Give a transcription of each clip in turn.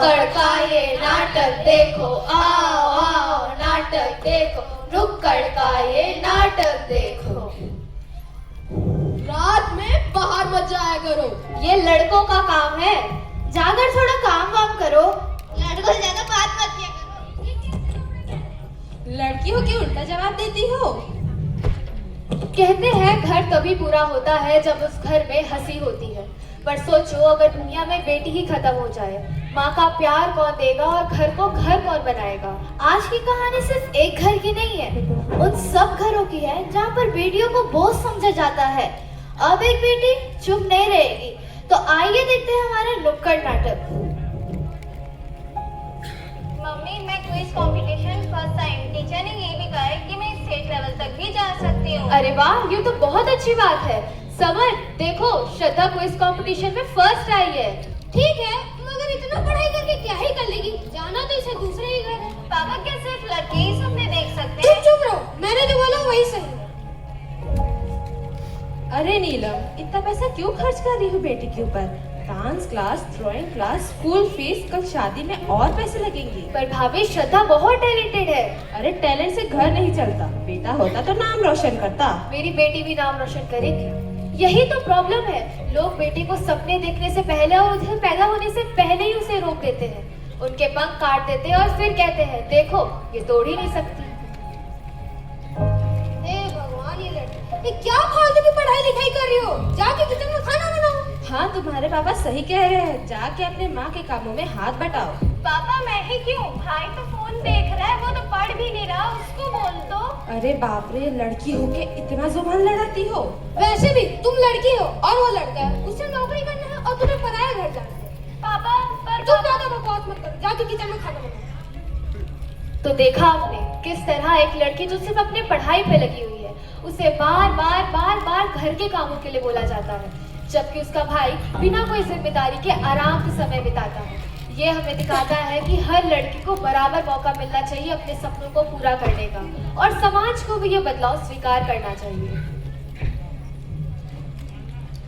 नुक्कड़ का ये नाटक देखो, आओ आओ नाटक देखो, नुक्कड़ का ये नाटक देखो। रात में बाहर मत जाया करो, ये लड़कों का काम है, जाकर थोड़ा काम वाम करो। लड़कों से ज्यादा बात मत किया करो। लड़कियों की उल्टा जवाब देती हो। कहते हैं घर तभी पूरा होता है जब उस घर में हंसी होती है, पर सोचो अगर दुनिया में बेटी ही खत्म हो जाए, माँ का प्यार कौन देगा और घर को घर कौन बनाएगा। आज की कहानी सिर्फ एक घर की नहीं है, उन सब घरों की है जहाँ पर बेटियों को बोझ समझा जाता है। अब एक बेटी चुप नहीं रहेगी, तो आइए देखते हैं हमारा नुक्कड़ नाटक। मम्मी मैं quiz competition first time, teacher ने ये भी कहा है कि मैं स्टेट लेवल तक भी जा सकती हूँ। अरे वाह, ये तो बहुत अच्छी बात है। समर देखो, श्रद्धा क्विज कंपटीशन में फर्स्ट आई है। ठीक है, मगर इतना पढ़ाई करके क्या ही कर लेगी, जाना तो इसे दूसरे ही घर है। पापा क्या सिर्फ लड़के ही सपने देख सकते हैं? चुप रहो, मैंने जो बोला वही सही है। अरे नीलम, इतना पैसा क्यों खर्च कर रही हो बेटी के ऊपर? Dance class, drawing class, school fees, कल शादी में और पैसे लगेंगे। पर भाभी श्रद्धा बहुत टैलेंटेड है। अरे टैलेंट से घर नहीं चलता, बेटा होता तो नाम रोशन करता। मेरी बेटी भी नाम रोशन करेगी। यही तो प्रॉब्लम है, लोग बेटी को सपने देखने से पहले और उसे पैदा होने से पहले ही उसे रोक देते हैं, उनके पंख काट देते हैं और फिर कहते हैं देखो ये तोड़ ही नहीं सकती। हे भगवान, ये क्या फालतू की पढ़ाई लिखाई कर रही हो? जाके किचन में खाना बनाओ। हाँ, तुम्हारे पापा सही कह रहे हैं, जाके अपने माँ के कामों में हाथ बटाओ। पापा मैं ही क्यों, भाई तो फोन देख रहा है, वो तो पढ़ भी नहीं रहा, उसको बोल दो। अरे बाप रे, लड़की हो के इतना जुबान लड़ाती हो। वैसे भी तुम लड़की हो और वो लड़का है, उसे नौकरी करना है और तुम्हें पराया घर जाना है। पापा पर तुम ज्यादा बकवास मत करो, जाके किचन में खाना बनाओ। तो देखा आपने किस तरह एक लड़की जो सिर्फ अपने पढ़ाई पे लगी हुई है, उसे बार बार घर के कामों के लिए बोला जाता है, जबकि उसका भाई बिना कोई जिम्मेदारी के आराम से समय बिताता है। ये हमें दिखाता है कि हर लड़की को बराबर मौका मिलना चाहिए अपने सपनों को पूरा करने का, और समाज को भी ये बदलाव स्वीकार करना चाहिए।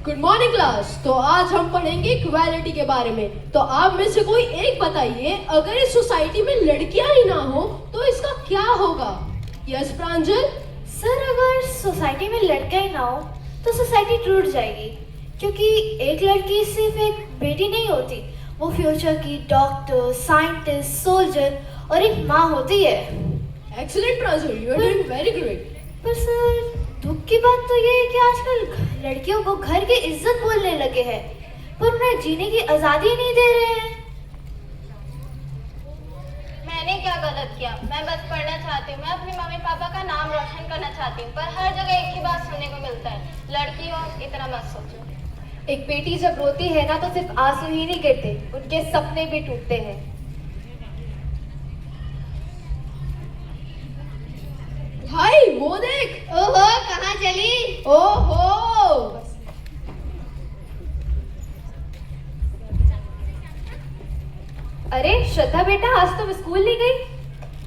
Good morning class. तो आज हम पढ़ेंगे इक्वालिटी के बारे में। तो आप में से कोई एक बताइए, अगर इस सोसाइटी में लड़कियां ही ना हो तो इसका क्या होगा? यस प्रांजल। सर अगर सोसाइटी में लड़का ही ना हो तो सोसाइटी टूट जाएगी, क्योंकि एक लड़की सिर्फ एक बेटी नहीं होती, वो फ्यूचर की डॉक्टर, साइंटिस्ट, सोल्जर और एक माँ होती है। Excellent Pranjal, you are doing very great. पर सर दुख की बात तो ये है कि आजकल लड़कियों को घर की इज्जत बोलने लगे हैं, पर उन्हें जीने की आजादी नहीं दे रहे हैं। मैंने क्या गलत किया? मैं बस पढ़ना चाहती हूँ, मैं अपने मम्मी पापा का नाम रोशन करना चाहती हूँ, पर हर जगह एक ही बात सुनने को मिलता है, लड़की हो इतना मत सोचो। एक बेटी जब रोती है ना तो सिर्फ आंसू ही नहीं गिरते, उनके सपने भी टूटते हैं। भाई वो देख। ओहो कहाँ चली? ओहो, अरे श्रद्धा बेटा, आज तुम स्कूल नहीं गई?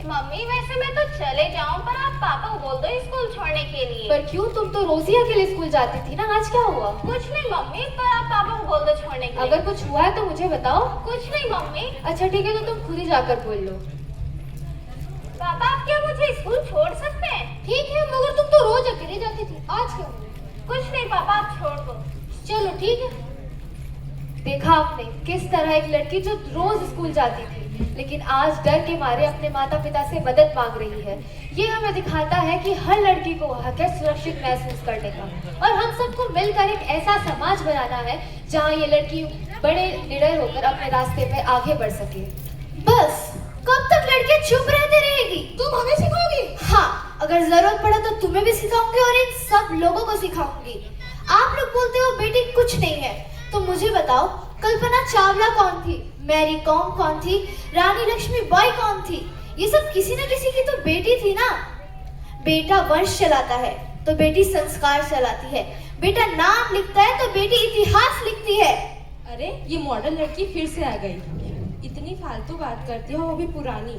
मम्मी वैसे मैं तो चले जाऊं, पर आप पापा को बोल दो स्कूल छोड़ने के लिए। पर क्यों, तुम तो रोज ही अकेले स्कूल जाती थी ना, आज क्या हुआ? कुछ नहीं मम्मी, पर आप पापा को बोल दो छोड़ने के लिए। अगर कुछ हुआ है तो मुझे बताओ। कुछ नहीं मम्मी। अच्छा ठीक है, तो तुम खुद ही जाकर बोल लो। पापा आप क्या मुझे स्कूल छोड़ सकते हैं? ठीक है, मगर तुम तो रोज अकेले जाती थी, आज क्या हुआ? कुछ नहीं पापा, आप छोड़ दो। चलो ठीक है। देखा आपने किस तरह एक लड़की जो रोज स्कूल जाती थी लेकिन आज डर के मारे अपने माता पिता से मदद मांग रही है। ये हमें दिखाता है कि हर लड़की को हक है सुरक्षित महसूस करने का, और हम सबको मिलकर एक ऐसा समाज बनाना है जहाँ ये लड़की बड़े निडर होकर अपने रास्ते पे आगे बढ़ सके। बस कब तक लड़कियां चुप रहती रहेगी? तुम हमें सिखाओगी? हाँ, अगर जरूरत पड़ा तो तुम्हें भी सिखाऊंगी और इन सब लोगों को सिखाऊंगी। आप लोग बोलते हो बेटी कुछ नहीं है, तो मुझे बताओ कल्पना चावला कौन थी, मैरी कॉम कौन थी, रानी लक्ष्मीबाई कौन थी? ये सब किसी न किसी की तो बेटी थी ना। बेटा वंश चलाता है तो बेटी संस्कार चलाती है, बेटा नाम लिखता है तो बेटी इतिहास लिखती है। अरे ये मॉडर्न लड़की फिर से आ गई, इतनी फालतू बात करती हो, वो भी पुरानी।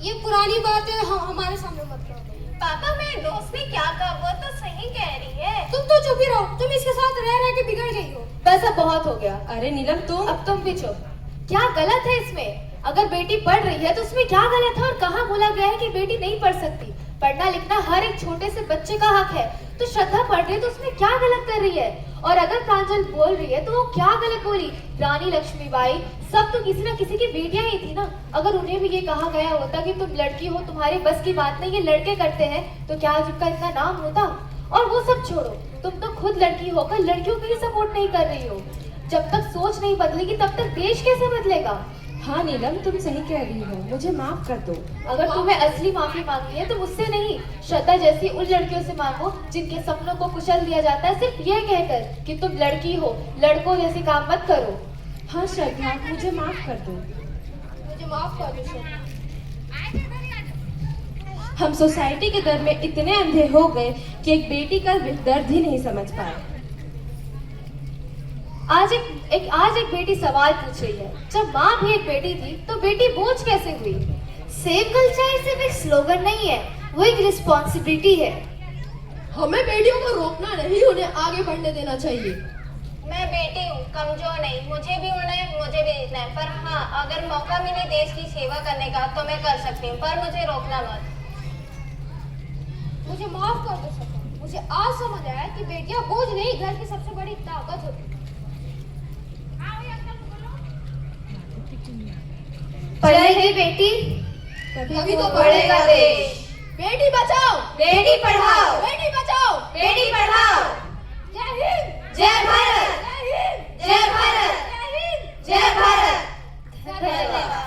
ये पुरानी बात है, हमारे सामने मत करो। पापा मेरे दोस्त ने क्या कहा, वो तो सही कह रही है। तुम तो चुप ही रहो, तुम इसके साथ रह रह के बिगड़ गई हो। बस अब बहुत हो गया। अरे नीलम तुम। अब तुम भी चुप। क्या गलत है इसमें? अगर बेटी पढ़ रही है तो उसमें क्या गलत है? और कहाँ बोला गया है कि बेटी नहीं पढ़ सकती? पढ़ना लिखना हर एक छोटे से बच्चे का हक है। तो श्रद्धा पढ़ रही है तो उसमें क्या गलत कर रही है? और अगर प्रांजल बोल रही है तो वो क्या गलत बोली? रानी लक्ष्मीबाई सब तो किसी ना किसी की बेटियां ही थी ना। अगर उन्हें भी ये कहा गया होता कि तुम लड़की हो, तुम्हारे बस की बात नहीं, ये लड़के करते हैं, तो क्या आज उनका इतना नाम होता? और वो सब छोड़ो, तुम तो खुद लड़की होकर लड़कियों को ही सपोर्ट नहीं कर रही हो। जब तक सोच नहीं बदलेगी तब तक देश कैसे बदलेगा? हाँ नीलम, तुम सही कह रही हो, मुझे माफ कर दो। अगर तुम्हें असली माफी मांगनी है तो मुझसे नहीं, श्रद्धा जैसी उन लड़कियों से मांगो जिनके सपनों को कुचल दिया जाता है सिर्फ ये कहकर कि तुम लड़की हो, लड़कों जैसे काम मत करो। हाँ श्रद्धा, मुझे माफ कर दो। मुझे माफ कर दो श्रद्धा। हम सोसाइटी के दर में इतने अंधे हो गए कि एक बेटी का दर्द ही नहीं समझ पाए। आज एक बेटी सवाल पूछ रही है, जब माँ भी एक बेटी थी तो बेटी बोझ कैसे हुई? सेव कल्चर सिर्फ एक स्लोगन नहीं है, वो एक रिस्पॉन्सिबिलिटी है। हमें बेटियों को रोकना नहीं, उन्हें आगे बढ़ने देना चाहिए। मैं बेटी हूँ, कमजोर नहीं, मुझे भी उड़ना है, मुझे भी जीतना है। पर हाँ, अगर मौका मिले देश की सेवा करने का तो मैं कर सकती हूँ, पर मुझे रोकना मत। मुझे माफ कर दो श्रद्धा, मुझे आज समझ आया कि बेटियां बोझ नहीं, घर की सबसे बड़ी ताकत होती है। पढ़ेगी बेटी तभी तो बढ़ेगा देश। बेटी बचाओ, बेटी पढ़ाओ, बेटी बचाओ। बेटी पढ़ाओ। जय हिंद, जय भारत, जय हिंद, जय भारत, जय हिंद, जय भारत। धन्यवाद।